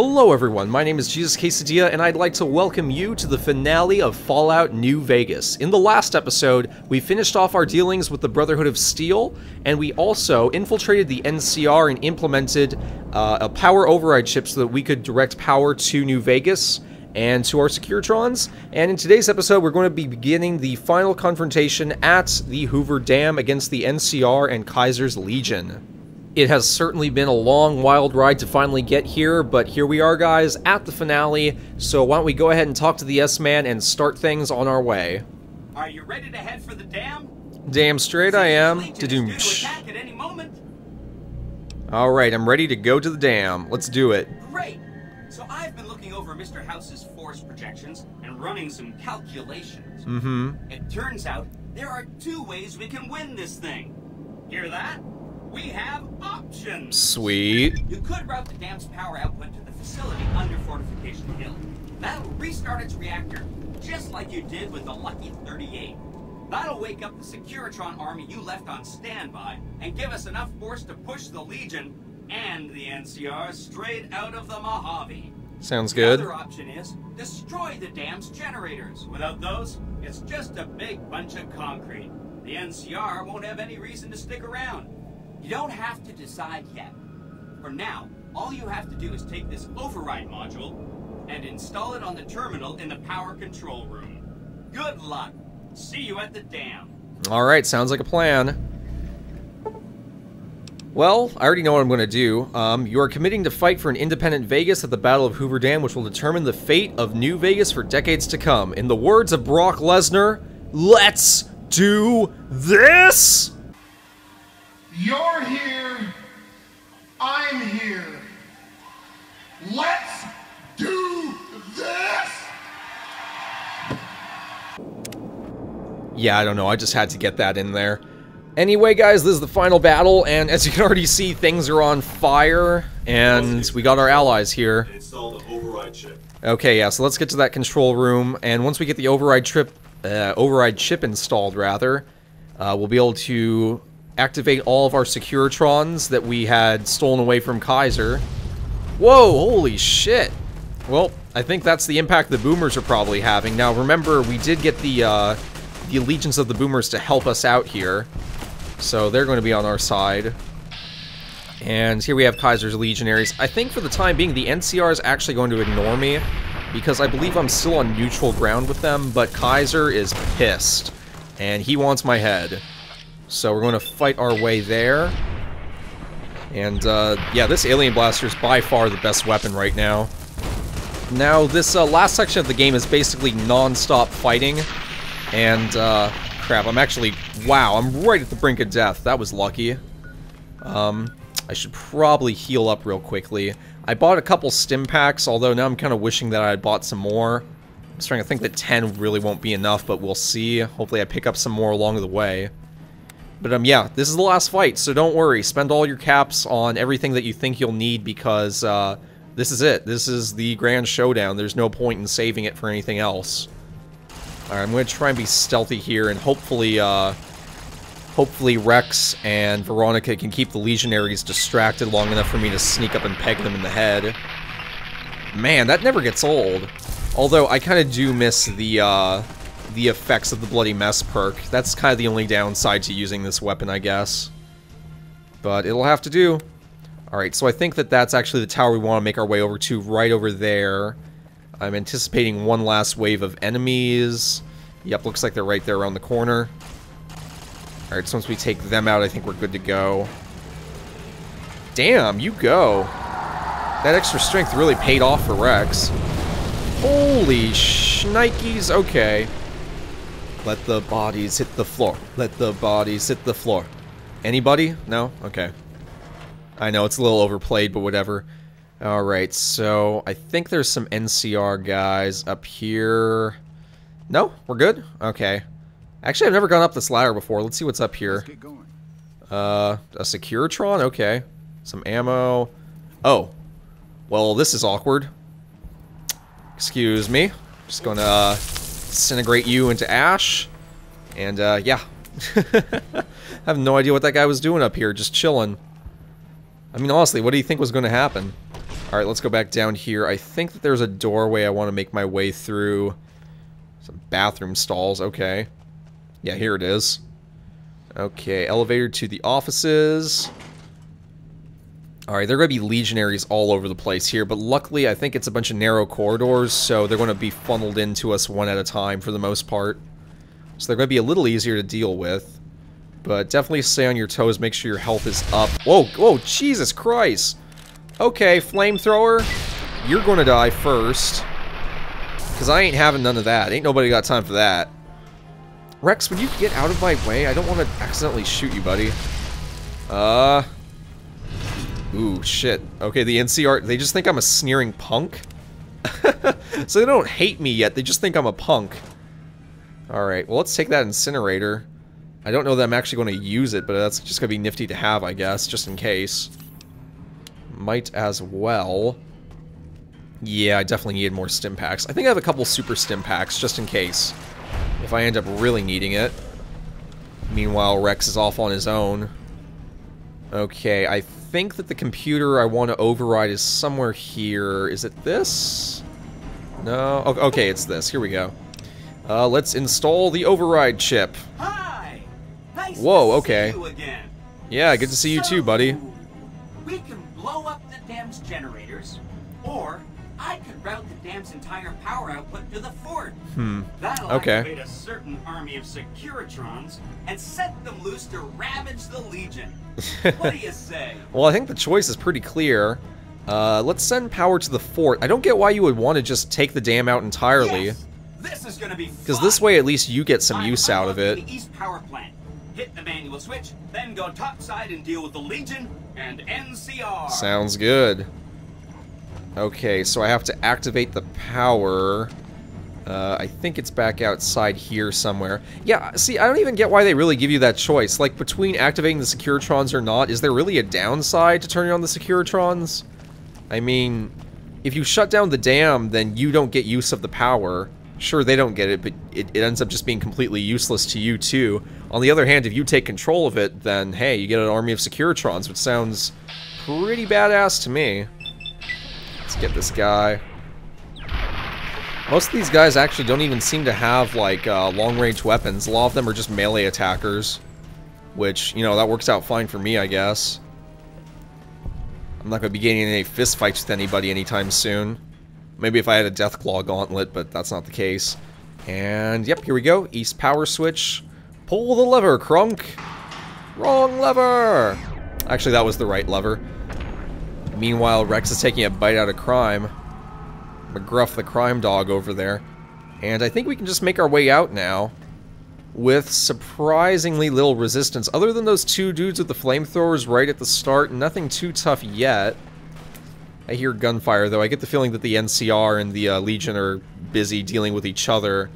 Hello everyone, my name is Jesus Quesadilla, and I'd like to welcome you to the finale of Fallout New Vegas. In the last episode, we finished off our dealings with the Brotherhood of Steel, and we also infiltrated the NCR and implemented a power override chip so that we could direct power to New Vegas and to our Securitrons. And in today's episode, we're going to be beginning the final confrontation at the Hoover Dam against the NCR and Kaiser's Legion. It has certainly been a long, wild ride to finally get here, but here we are, guys, at the finale, so why don't we go ahead and talk to the S-Man and start things on our way. Are you ready to head for the dam? Damn straight I am. Attack at any moment. Alright, I'm ready to go to the dam. Let's do it. Great! So I've been looking over Mr. House's force projections and running some calculations. It turns out there are two ways we can win this thing. Hear that? We have options! Sweet. You could route the dam's power output to the facility under Fortification Hill. That'll restart its reactor, just like you did with the Lucky 38. That'll wake up the Securitron army you left on standby, and give us enough force to push the Legion and the NCR straight out of the Mojave. Sounds good. The other option is destroy the dam's generators. Without those, it's just a big bunch of concrete. The NCR won't have any reason to stick around. You don't have to decide yet. For now, all you have to do is take this override module and install it on the terminal in the power control room. Good luck. See you at the dam. Alright, sounds like a plan. Well, I already know what I'm going to do. You are committing to fight for an independent Vegas at the Battle of Hoover Dam, which will determine the fate of New Vegas for decades to come. In the words of Brock Lesnar, let's do this! You're here, I'm here. Let's do this! Yeah, I don't know, I just had to get that in there. Anyway, guys, this is the final battle, and as you can already see, things are on fire, and we got our allies here. Install the override chip. Okay, yeah, so let's get to that control room, and once we get the override chip installed, rather, we'll be able to activate all of our Securitrons that we had stolen away from Kaiser. Whoa, holy shit! Well, I think that's the impact the boomers are probably having. Now, remember, we did get the allegiance of the boomers to help us out here. So they're going to be on our side. And here we have Kaiser's legionaries. I think for the time being, the NCR is actually going to ignore me, because I believe I'm still on neutral ground with them, but Kaiser is pissed, and he wants my head. So we're going to fight our way there. And, yeah, this Alien Blaster is by far the best weapon right now. Now, this last section of the game is basically non-stop fighting. And, crap, I'm actually... Wow, I'm right at the brink of death. That was lucky. I should probably heal up real quickly. I bought a couple stim packs, although now I'm kind of wishing that I had bought some more. I'm starting to think that 10 really won't be enough, but we'll see. Hopefully I pick up some more along the way. But, yeah, this is the last fight, so don't worry. Spend all your caps on everything that you think you'll need, because, this is it. This is the grand showdown. There's no point in saving it for anything else. Alright, I'm going to try and be stealthy here, and hopefully, hopefully Rex and Veronica can keep the Legionaries distracted long enough for me to sneak up and peg them in the head. Man, that never gets old. Although, I kind of do miss the effects of the Bloody Mess perk. That's kind of the only downside to using this weapon, I guess. But it'll have to do. Alright, so I think that that's actually the tower we want to make our way over to, right over there. I'm anticipating one last wave of enemies. Yep, looks like they're right there around the corner. Alright, so once we take them out, I think we're good to go. Damn, you go. That extra strength really paid off for Rex. Holy shnikes, okay. Let the bodies hit the floor. Let the bodies hit the floor. Anybody? No? Okay. I know, it's a little overplayed, but whatever. Alright, so I think there's some NCR guys up here. No? We're good? Okay. Actually, I've never gone up this ladder before. Let's see what's up here. Let's get going. A Securitron? Okay. Some ammo. Oh. Well, this is awkward. Excuse me. Just gonna disintegrate you into ash. And, yeah. I have no idea what that guy was doing up here, just chilling. I mean, honestly, what do you think was going to happen? Alright, let's go back down here. I think that there's a doorway I want to make my way through. Some bathroom stalls, okay. Yeah, here it is. Okay, elevator to the offices. Alright, there are going to be legionaries all over the place here, but luckily I think it's a bunch of narrow corridors, so they're going to be funneled into us one at a time for the most part. So they're going to be a little easier to deal with. But definitely stay on your toes, make sure your health is up. Whoa, whoa, Jesus Christ! Okay, flamethrower, you're going to die first. Because I ain't having none of that. Ain't nobody got time for that. Rex, would you get out of my way? I don't want to accidentally shoot you, buddy. Ooh, shit. Okay, the NCR, they just think I'm a sneering punk? So they don't hate me yet, they just think I'm a punk. Alright, well let's take that incinerator. I don't know that I'm actually going to use it, but that's just going to be nifty to have, I guess, just in case. Might as well. Yeah, I definitely needed more stim packs. I think I have a couple super stim packs, just in case. If I end up really needing it. Meanwhile, Rex is off on his own. Okay, I think that the computer I want to override is somewhere here. Is it this? No? Okay, it's this. Here we go. Let's install the override chip. Hi! Nice Whoa, to okay. see you again. Yeah, good to see you too, buddy. We can blow up the dam's generators, or I could route the dam's entire power output to the fort. That'll Okay. activate a certain army of Securitrons and set them loose to ravage the Legion. What do you say? Well, I think the choice is pretty clear. Let's send power to the fort. I don't get why you would want to just take the dam out entirely. Yes, this is gonna be Because this way, at least you get some I'm use out of it. unlocking the East Power Plant. Hit the manual switch, then go topside and deal with the Legion and NCR. Sounds good. Okay, so I have to activate the power. I think it's back outside here somewhere. Yeah, see, I don't even get why they really give you that choice. Like, between activating the Securitrons or not, is there really a downside to turning on the Securitrons? I mean, if you shut down the dam, then you don't get use of the power. Sure, they don't get it, but it ends up just being completely useless to you, too. On the other hand, if you take control of it, then, hey, you get an army of Securitrons, which sounds pretty badass to me. Let's get this guy. Most of these guys actually don't even seem to have, like, long-range weapons. A lot of them are just melee attackers. Which, you know, that works out fine for me, I guess. I'm not going to be getting in any fistfights with anybody anytime soon. Maybe if I had a Deathclaw gauntlet, but that's not the case. And, yep, here we go. East power switch. Pull the lever, Crunk! Wrong lever! Actually, that was the right lever. Meanwhile, Rex is taking a bite out of crime. McGruff the crime dog over there. And I think we can just make our way out now. With surprisingly little resistance. Other than those two dudes with the flamethrowers right at the start, nothing too tough yet. I hear gunfire, though. I get the feeling that the NCR and the Legion are busy dealing with each other.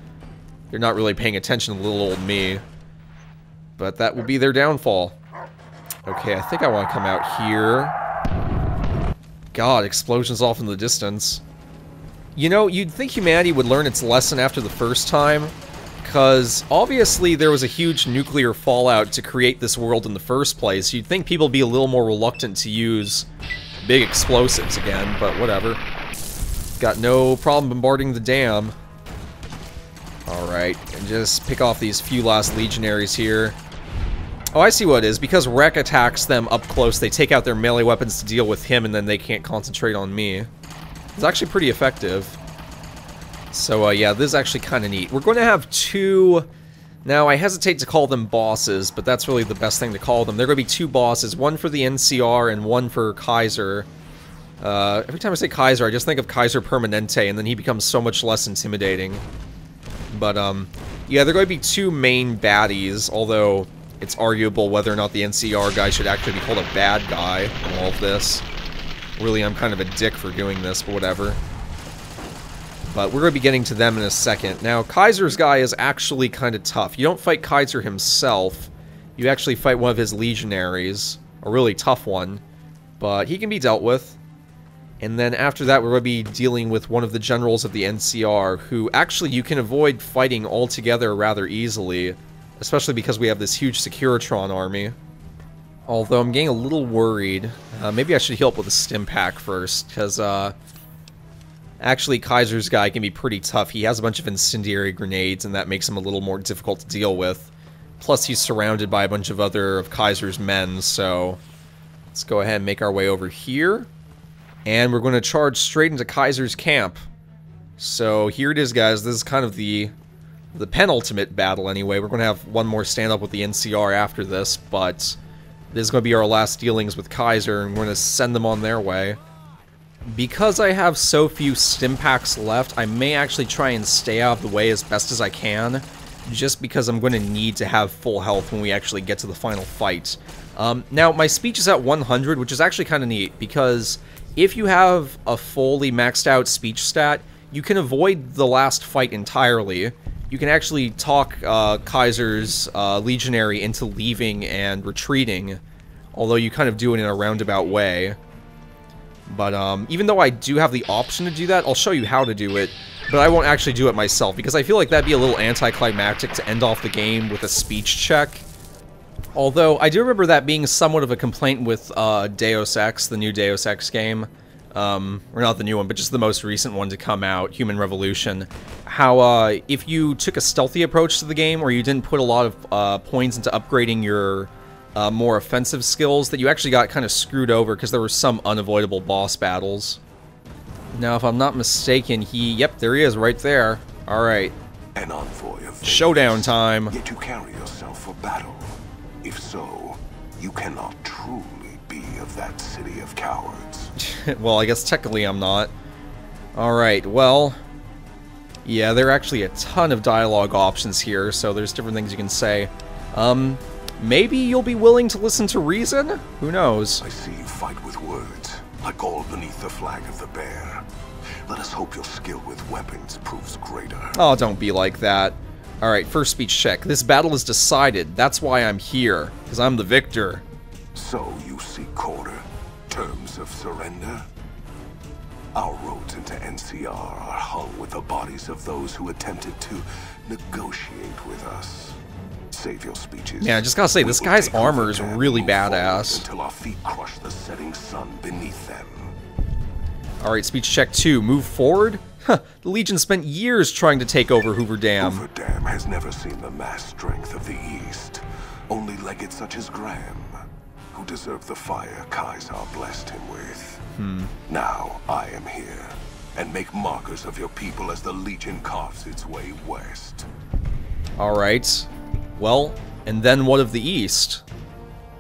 They're not really paying attention to little old me. But that will be their downfall. Okay, I think I want to come out here. God, explosions off in the distance. You know, you'd think humanity would learn its lesson after the first time. Because, obviously, there was a huge nuclear fallout to create this world in the first place. You'd think people would be a little more reluctant to use big explosives again, but whatever. Got no problem bombarding the dam. Alright, and just pick off these few last legionaries here. Oh, I see what it is. Because Wreck attacks them up close, they take out their melee weapons to deal with him, and then they can't concentrate on me. It's actually pretty effective. So, yeah, this is actually kind of neat. We're going to have two... Now, I hesitate to call them bosses, but that's really the best thing to call them. They're going to be two bosses, one for the NCR and one for Kaiser. Every time I say Kaiser, I just think of Kaiser Permanente, and then he becomes so much less intimidating. But, yeah, they're going to be two main baddies, although it's arguable whether or not the NCR guy should actually be called a bad guy in all of this. Really, I'm kind of a dick for doing this, but whatever. But we're going to be getting to them in a second. Now, Kaiser's guy is actually kind of tough. You don't fight Kaiser himself. You actually fight one of his legionaries. A really tough one. But he can be dealt with. And then after that, we're going to be dealing with one of the generals of the NCR, who actually you can avoid fighting altogether rather easily. Especially because we have this huge Securitron army. Although I'm getting a little worried. Maybe I should heal up with a stim pack first, because actually Kaiser's guy can be pretty tough. He has a bunch of incendiary grenades, and that makes him a little more difficult to deal with. Plus, he's surrounded by a bunch of other of Kaiser's men, so let's go ahead and make our way over here. And we're going to charge straight into Kaiser's camp. So here it is, guys. This is kind of the penultimate battle anyway. We're going to have one more stand-up with the NCR after this, but this is going to be our last dealings with Kaiser, and we're going to send them on their way. Because I have so few stim packs left, I may actually try and stay out of the way as best as I can, just because I'm going to need to have full health when we actually get to the final fight. Now, my speech is at 100, which is actually kind of neat, because if you have a fully maxed out speech stat, you can avoid the last fight entirely. You can actually talk Kaiser's legionary into leaving and retreating, although you kind of do it in a roundabout way. But even though I do have the option to do that, I'll show you how to do it, but I won't actually do it myself, because I feel like that'd be a little anticlimactic to end off the game with a speech check. Although, I do remember that being somewhat of a complaint with Deus Ex, the new Deus Ex game. Or not the new one, but just the most recent one to come out, Human Revolution. How, if you took a stealthy approach to the game, or you didn't put a lot of points into upgrading your more offensive skills, that you actually got kind of screwed over because there were some unavoidable boss battles. Now, if I'm not mistaken, yep, there he is, right there. Alright. An envoy of showdown time. Yet you carry yourself for battle. If so, you cannot truly be of that city of cowards. Well, I guess technically I'm not. Alright, well, yeah, there are actually a ton of dialogue options here, so there's different things you can say. Maybe you'll be willing to listen to reason? Who knows? I see you fight with words, like all beneath the flag of the bear. Let us hope your skill with weapons proves greater. Oh, don't be like that. Alright, first speech check. This battle is decided. That's why I'm here, because I'm the victor. So you seek quarter? Terms of surrender? Our roads into NCR are hung with the bodies of those who attempted to negotiate with us. Save your speeches. Yeah, I just gotta say, this guy's armor is really badass. Until our feet crush the setting sun beneath them. Alright, speech check 2. Move forward? Huh, the Legion spent years trying to take over Hoover Dam. Hoover Dam has never seen the mass strength of the East. Only legates such as Graham, who deserve the fire Kaiser blessed him with. Now I am here, and make markers of your people as the Legion carves its way west. Alright. Well, and then what of the East?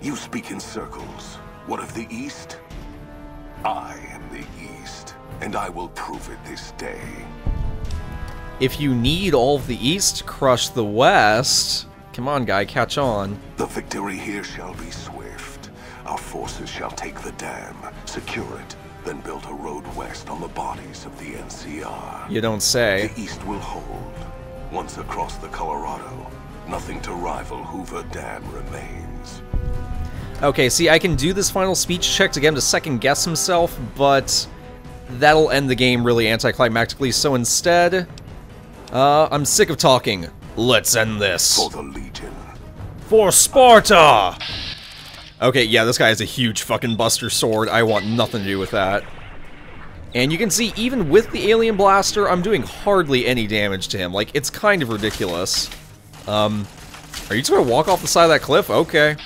You speak in circles. What of the East? I am the East, and I will prove it this day. If you need all of the East to crush the West... Come on, guy, catch on. The victory here shall be swift. Our forces shall take the dam, secure it, then build a road west on the bodies of the NCR. You don't say. The East will hold. Once across the Colorado, nothing to rival Hoover Dam remains. Okay, see, I can do this final speech check to get him to second-guess himself, but that'll end the game really anticlimactically, so instead... I'm sick of talking. Let's end this. For the Legion. For Sparta! Okay, yeah, this guy has a huge fucking Buster Sword. I want nothing to do with that. And you can see, even with the Alien Blaster, I'm doing hardly any damage to him. Like, it's kind of ridiculous. Are you just gonna walk off the side of that cliff? Okay.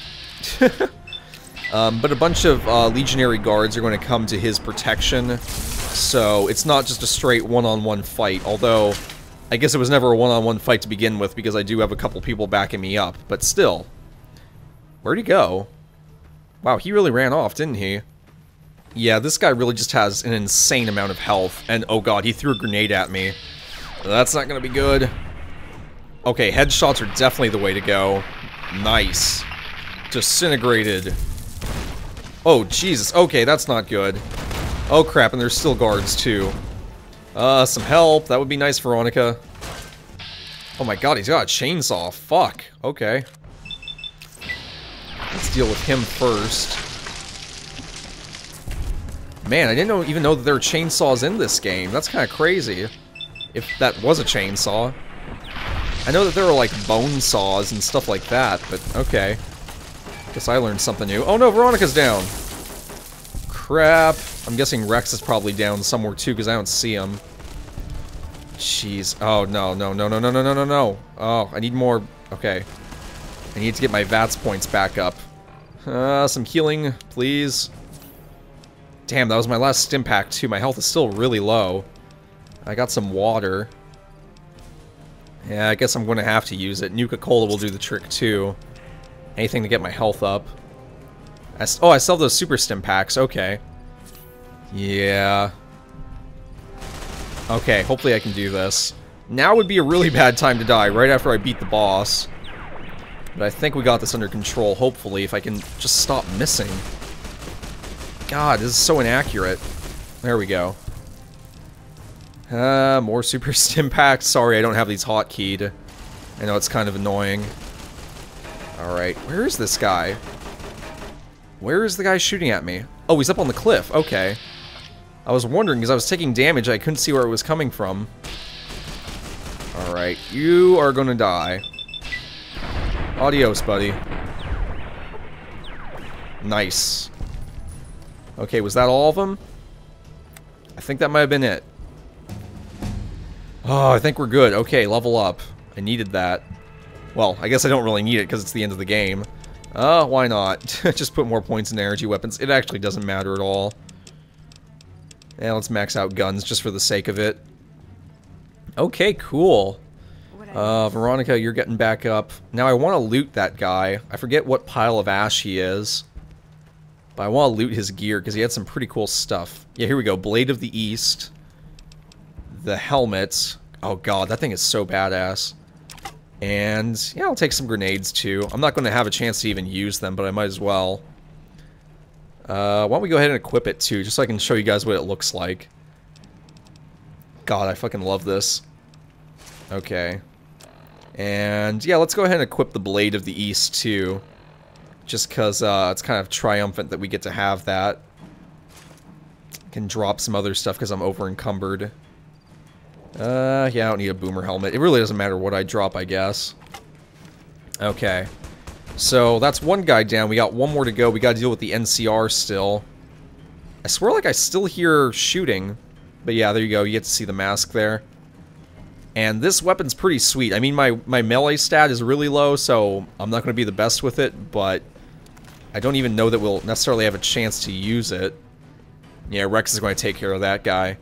But a bunch of Legionary Guards are going to come to his protection, so it's not just a straight one-on-one fight, although I guess it was never a one-on-one fight to begin with because I do have a couple people backing me up, but still. Where'd he go? Wow, he really ran off, didn't he? Yeah, this guy really just has an insane amount of health, and oh god, he threw a grenade at me. That's not gonna be good. Okay, headshots are definitely the way to go. Nice. Disintegrated. Oh, Jesus. Okay, that's not good. Oh, crap, and there's still guards, too. Some help. That would be nice, Veronica. Oh my god, he's got a chainsaw. Fuck. Okay. Let's deal with him first. Man, I didn't even know that there were chainsaws in this game. That's kind of crazy. If that was a chainsaw. I know that there were, like, bone saws and stuff like that, but okay. Guess I learned something new. Oh no, Veronica's down. Crap. I'm guessing Rex is probably down somewhere too, because I don't see him. Jeez. Oh, no, no, no, no, no, no, no, no, no. Oh, I need more. Okay. I need to get my VATS points back up. Some healing, please. Damn, that was my last stim pack too. My health is still really low. I got some water. Yeah, I guess I'm going to have to use it. Nuka-Cola will do the trick too. Anything to get my health up. Oh, I still have those super stim packs. Okay. Yeah. Okay, hopefully I can do this. Now would be a really bad time to die, right after I beat the boss. But I think we got this under control, hopefully, if I can just stop missing. God, this is so inaccurate. There we go. More super stim packs. Sorry, I don't have these hotkeyed. I know it's kind of annoying. Alright, where is this guy? Where is the guy shooting at me? Oh, he's up on the cliff. Okay. I was wondering, because I was taking damage, I couldn't see where it was coming from. Alright, you are gonna die. Adios, buddy. Nice. Okay, was that all of them? I think that might have been it. Oh, I think we're good. Okay, level up. I needed that. Well, I guess I don't really need it because it's the end of the game. Why not? Just put more points in energy weapons. It actually doesn't matter at all. Yeah, let's max out guns just for the sake of it. Okay, cool. Veronica, you're getting back up. Now I want to loot that guy. I forget what pile of ash he is. But I want to loot his gear because he had some pretty cool stuff. Yeah, here we go. Blade of the East. The helmet. Oh god, that thing is so badass. And, yeah, I'll take some grenades too. I'm not going to have a chance to even use them, but I might as well. Why don't we go ahead and equip it too, just so I can show you guys what it looks like. God, I fucking love this. Okay. And, yeah, let's go ahead and equip the Blade of the East too. Just because it's kind of triumphant that we get to have that. Can drop some other stuff because I'm over encumbered. Yeah, I don't need a boomer helmet. It really doesn't matter what I drop, I guess. Okay. So, that's one guy down. We got one more to go. We gotta deal with the NCR still. I swear like I still hear shooting. But yeah, there you go. You get to see the mask there. And this weapon's pretty sweet. I mean, my melee stat is really low, so I'm not going to be the best with it, but I don't even know that we'll necessarily have a chance to use it. Yeah, Rex is going to take care of that guy.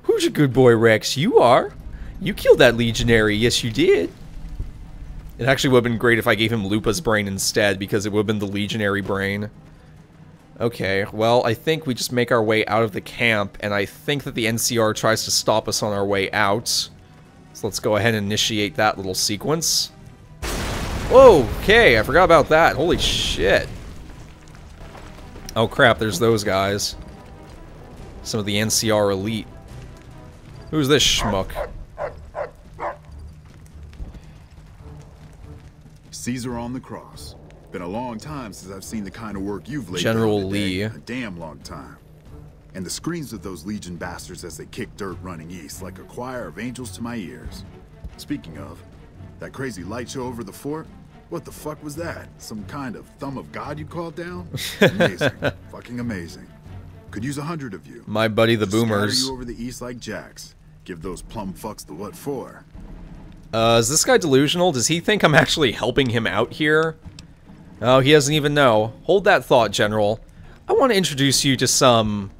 Who's a good boy, Rex? You are. You killed that legionary. Yes, you did. It actually would have been great if I gave him Lupa's brain instead, because it would have been the legionary brain. Okay, well, I think we just make our way out of the camp, and I think that the NCR tries to stop us on our way out. So let's go ahead and initiate that little sequence. Whoa, okay, I forgot about that. Holy shit. Oh crap, there's those guys. Some of the NCR elite. Who's this schmuck? Caesar on the cross. Been a long time since I've seen the kind of work you've laid General down today. Lee. A damn long time. And the screams of those Legion bastards as they kick dirt running east like a choir of angels to my ears. Speaking of, that crazy light show over the fort? What the fuck was that? Some kind of thumb of God you called down? Amazing. Fucking amazing. Could use 100 of you. My buddy the Just scatter boomers. you over the east like jacks. Give those plum fucks the what for. Is this guy delusional? Does he think I'm actually helping him out here? Oh, he doesn't even know. Hold that thought, General. I want to introduce you to some...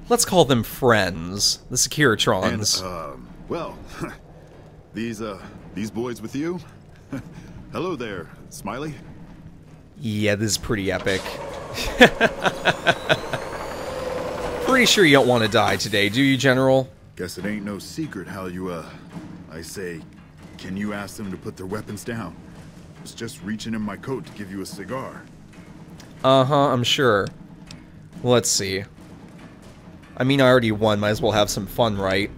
Let's call them friends. The Securitrons. And, well, these boys with you? Hello there, Smiley. Yeah, this is pretty epic. Pretty sure you don't want to die today, do you, General? Guess it ain't no secret how you, I say, can you ask them to put their weapons down? I was just reaching in my coat to give you a cigar. Uh-huh, I'm sure. Let's see. I mean, I already won, might as well have some fun, right?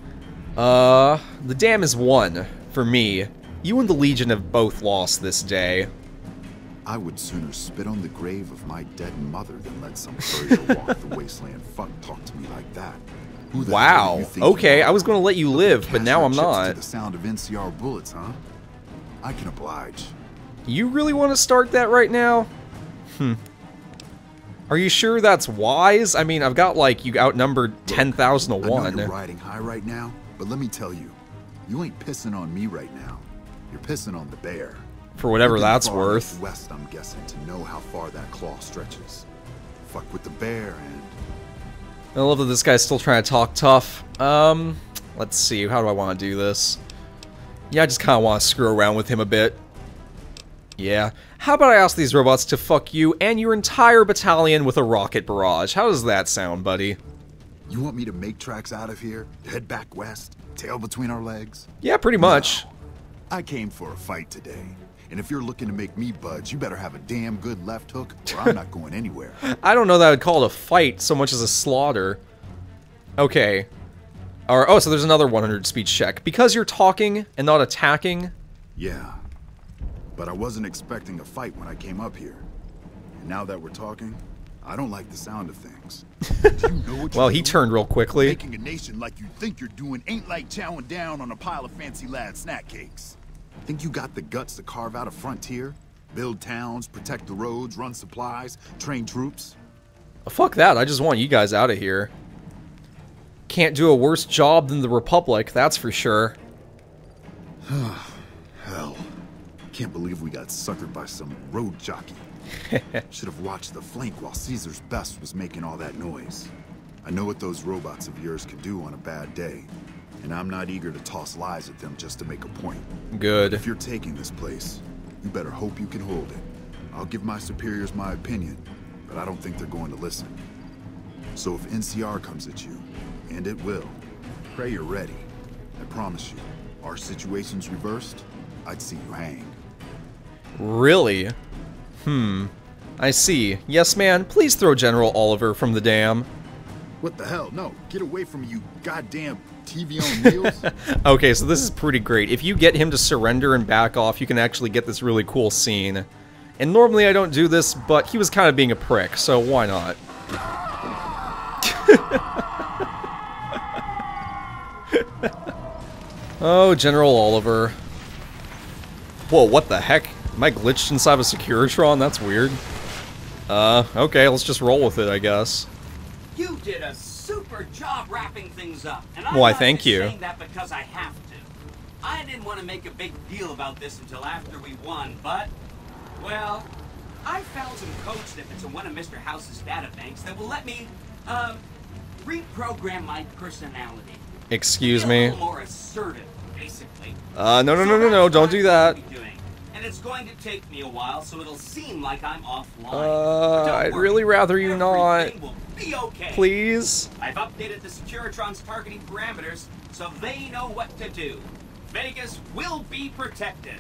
The dam is won, for me. You and the Legion have both lost this day. I would sooner spit on the grave of my dead mother than let some furrier walk the wasteland fuck talk to me like that. Who the hell do you think Okay, you are? I was gonna let you live, but Cast now your I'm chips not. to the sound of NCR bullets, huh? I can oblige. You really want to start that right now? Are you sure that's wise? I mean, I've got, like, you outnumbered 10,000 to I know 1. you're riding high right now, but let me tell you, you ain't pissing on me right now. You're pissing on the bear. For whatever Looking that's far worth. enough west, I'm guessing, to know how far that claw stretches. Fuck with the bear and... I love that this guy's still trying to talk tough. Let's see, how do I want to do this? Yeah, I just kind of want to screw around with him a bit. Yeah. How about I ask these robots to fuck you and your entire battalion with a rocket barrage? How does that sound, buddy? You want me to make tracks out of here? Head back west? Tail between our legs? Yeah, pretty much. No. I came for a fight today. And if you're looking to make me budge, you better have a damn good left hook, or I'm not going anywhere. I don't know that I would call it a fight so much as a slaughter. Okay. Oh, so there's another 100 speech check. Because you're talking and not attacking? Yeah. But I wasn't expecting a fight when I came up here. And now that we're talking, I don't like the sound of things. Do you know what Well, you're he doing? turned real quickly. Making a nation like you think you're doing ain't like chowing down on a pile of fancy lad snack cakes. Think you got the guts to carve out a frontier? Build towns, protect the roads, run supplies, train troops? Fuck that, I just want you guys out of here. Can't do a worse job than the Republic, that's for sure. Hell. Can't believe we got suckered by some road jockey. Should have watched the flank while Caesar's best was making all that noise. I know what those robots of yours can do on a bad day, and I'm not eager to toss lies at them just to make a point. Good. If you're taking this place, you better hope you can hold it. I'll give my superiors my opinion, but I don't think they're going to listen. So if NCR comes at you, and it will, pray you're ready. I promise you, our situation's reversed, I'd see you hang. Really? I see. Yes, man, please throw General Oliver from the dam. What the hell? No, get away from me, you goddamn TV on wheels. Okay, so this is pretty great. If you get him to surrender and back off, you can actually get this really cool scene. And normally I don't do this, but he was kind of being a prick, so why not? Oh, General Oliver. Whoa, what the heck? Am I glitched inside of a Securitron? That's weird. Okay, let's just roll with it, I guess. You did a super job wrapping things up, and I'm Why, not thank just you. saying that because I have to. I didn't want to make a big deal about this until after we won, but, well, I found some code snippets in one of Mr. House's databanks that will let me, reprogram my personality. Excuse Be a me. little more assertive, basically. No, So don't that's do what I'm that. going to be doing. And it's going to take me a while, so it'll seem like I'm offline. But don't I'd worry, really rather you not. everything will be okay. Please? I've updated the Securitron's targeting parameters so they know what to do. Vegas will be protected.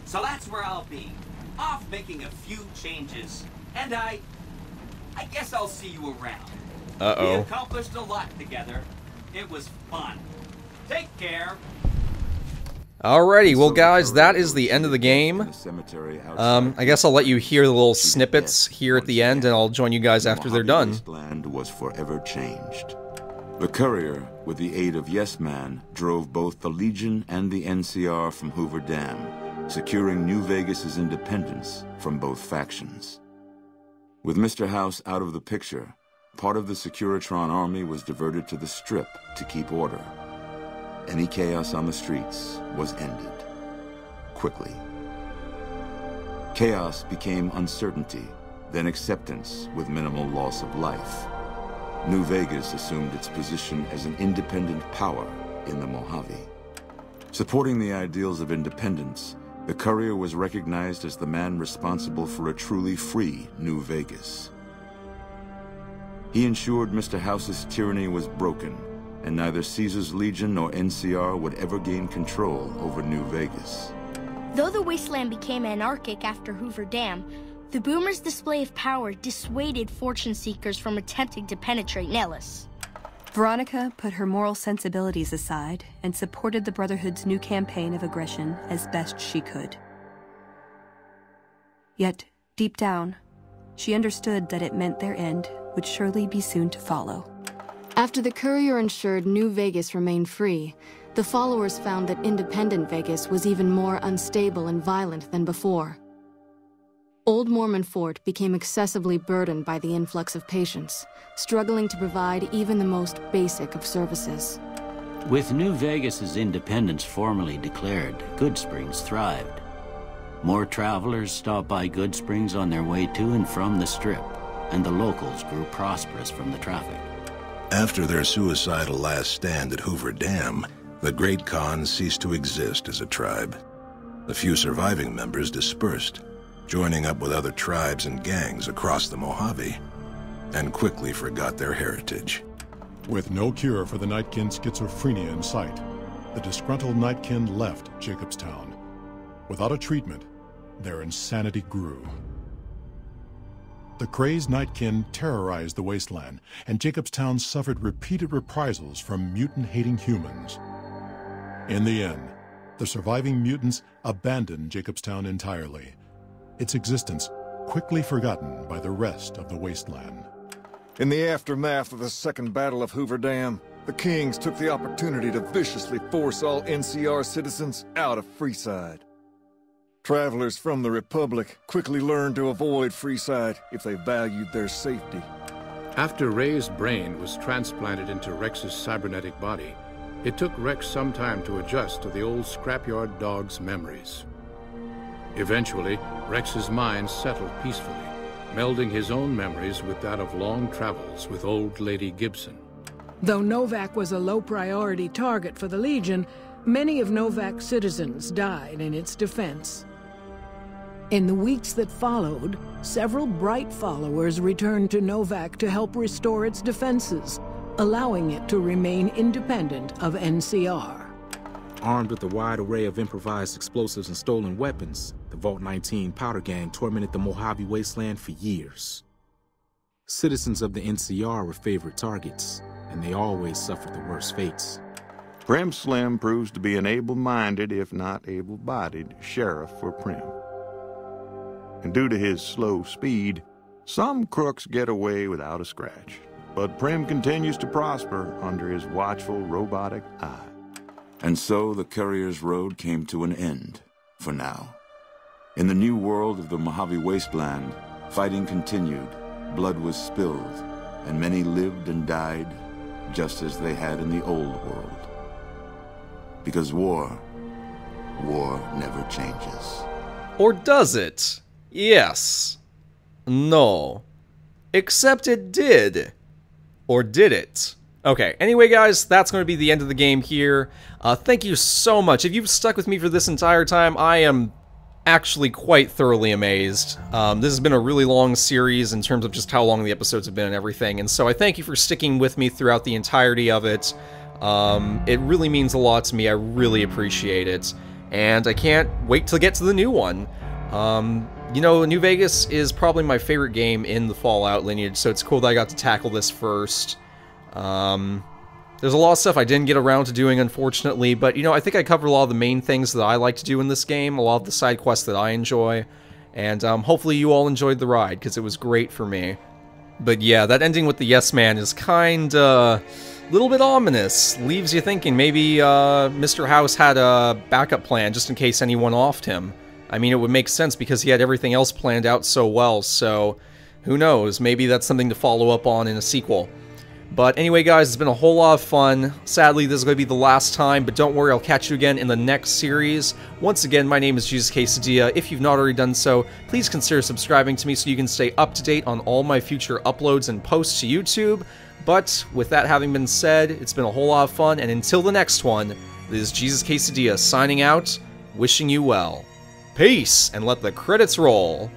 So that's where I'll be. Off making a few changes. And I guess I'll see you around. We Uh-oh. accomplished a lot together. It was fun. Take care. Alrighty, well guys, that is the end of the game. I guess I'll let you hear the little snippets here at the end, and I'll join you guys after they're done. Wasteland was forever changed. The courier, with the aid of Yes Man, drove both the Legion and the NCR from Hoover Dam, securing New Vegas's independence from both factions. With Mr. House out of the picture, part of the Securitron army was diverted to the Strip to keep order. Any chaos on the streets was ended. Quickly. Chaos became uncertainty, then acceptance with minimal loss of life. New Vegas assumed its position as an independent power in the Mojave. Supporting the ideals of independence, the courier was recognized as the man responsible for a truly free New Vegas. He ensured Mr. House's tyranny was broken, and neither Caesar's Legion nor NCR would ever gain control over New Vegas. Though the wasteland became anarchic after Hoover Dam, the Boomers' display of power dissuaded fortune seekers from attempting to penetrate Nellis. Veronica put her moral sensibilities aside and supported the Brotherhood's new campaign of aggression as best she could. Yet, deep down, she understood that it meant their end would surely be soon to follow. After the courier ensured New Vegas remained free, the followers found that independent Vegas was even more unstable and violent than before. Old Mormon Fort became excessively burdened by the influx of patients, struggling to provide even the most basic of services. With New Vegas's independence formally declared, Goodsprings thrived. More travelers stopped by Goodsprings on their way to and from the Strip, and the locals grew prosperous from the traffic. After their suicidal last stand at Hoover Dam, the Great Khan ceased to exist as a tribe. The few surviving members dispersed, joining up with other tribes and gangs across the Mojave, and quickly forgot their heritage. With no cure for the Nightkin schizophrenia in sight, the disgruntled Nightkin left Jacobstown. Without a treatment, their insanity grew. The crazed Nightkin terrorized the wasteland, and Jacobstown suffered repeated reprisals from mutant-hating humans. In the end, the surviving mutants abandoned Jacobstown entirely, its existence quickly forgotten by the rest of the wasteland. In the aftermath of the Second Battle of Hoover Dam, the Kings took the opportunity to viciously force all NCR citizens out of Freeside. Travelers from the Republic quickly learned to avoid Freeside if they valued their safety. After Ray's brain was transplanted into Rex's cybernetic body, it took Rex some time to adjust to the old scrapyard dog's memories. Eventually, Rex's mind settled peacefully, melding his own memories with that of long travels with old Lady Gibson. Though Novak was a low-priority target for the Legion, many of Novak's citizens died in its defense. In the weeks that followed, several bright followers returned to Novak to help restore its defenses, allowing it to remain independent of NCR. Armed with a wide array of improvised explosives and stolen weapons, the Vault 19 Powder Gang tormented the Mojave Wasteland for years. Citizens of the NCR were favorite targets, and they always suffered the worst fates. Prim Slim proves to be an able-minded, if not able-bodied, sheriff for Prim. And due to his slow speed, some crooks get away without a scratch. But Prim continues to prosper under his watchful, robotic eye. And so the Courier's Road came to an end, for now. In the new world of the Mojave Wasteland, fighting continued, blood was spilled, and many lived and died just as they had in the old world. Because war never changes. Or does it? Yes. No. Except it did. Or did it? Okay, anyway guys, that's going to be the end of the game here. Thank you so much. If you've stuck with me for this entire time, I am actually quite thoroughly amazed. This has been a really long series in terms of just how long the episodes have been and everything, and so I thank you for sticking with me throughout the entirety of it. It really means a lot to me. I really appreciate it, and I can't wait to get to the new one. You know, New Vegas is probably my favorite game in the Fallout lineage, so it's cool that I got to tackle this first. There's a lot of stuff I didn't get around to doing, unfortunately, but, you know, I think I covered a lot of the main things that I like to do in this game, a lot of the side quests that I enjoy, and hopefully you all enjoyed the ride, because it was great for me. But yeah, that ending with the Yes Man is kinda a little bit ominous. Leaves you thinking maybe Mr. House had a backup plan just in case anyone offed him. I mean, it would make sense because he had everything else planned out so well, so who knows, maybe that's something to follow up on in a sequel. But anyway guys, it's been a whole lot of fun. Sadly, this is going to be the last time, but don't worry, I'll catch you again in the next series. Once again, my name is Jesus Quesadilla. If you've not already done so, please consider subscribing to me so you can stay up to date on all my future uploads and posts to YouTube. But with that having been said, it's been a whole lot of fun, and until the next one, this is Jesus Quesadilla signing out, wishing you well. Peace, and let the credits roll.